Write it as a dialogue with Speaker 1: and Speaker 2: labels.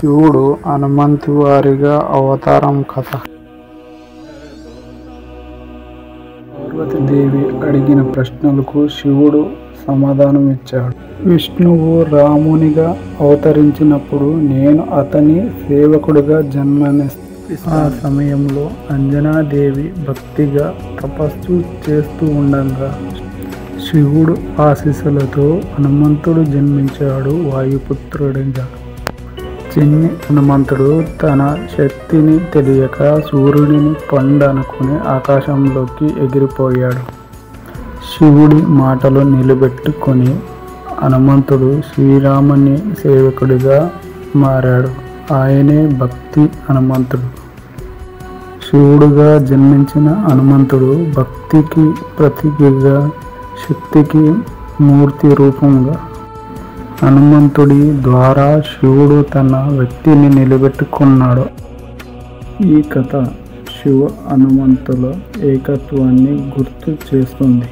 Speaker 1: శివుడు హనుమంతువారిగా అవతారం కథ. పార్వతీదేవి అడిగిన ప్రశ్నలకు శివుడు సమాధానం ఇచ్చాడు. విష్ణువు రామునిగా అవతరించినప్పుడు నేను అతని సేవకుడిగా జన్మనిస్తాను. ఆ సమయంలో అంజనాదేవి భక్తిగా తపస్సు చేస్తూ ఉండగా శివుడు ఆశీస్సులతో హనుమంతుడు జన్మించాడు. వాయుపుత్రుడిగా చిన్ని హనుమంతుడు తన శక్తిని తెలియక సూర్యుడిని పండనుకుని ఆకాశంలోకి ఎగిరిపోయాడు. శివుడి మాటలు నిలబెట్టుకొని హనుమంతుడు శ్రీరాముని సేవకుడిగా మారాడు. ఆయనే భక్తి హనుమంతుడు. శివుడుగా జన్మించిన హనుమంతుడు భక్తికి ప్రతీకగా, శక్తికి మూర్తి రూపంగా. హనుమంతుడి ద్వారా శివుడు తన వ్యక్తిని నిలబెట్టుకున్నాడు. ఈ కథ శివ హనుమంతుల ఏకత్వాన్ని గుర్తు చేస్తుంది.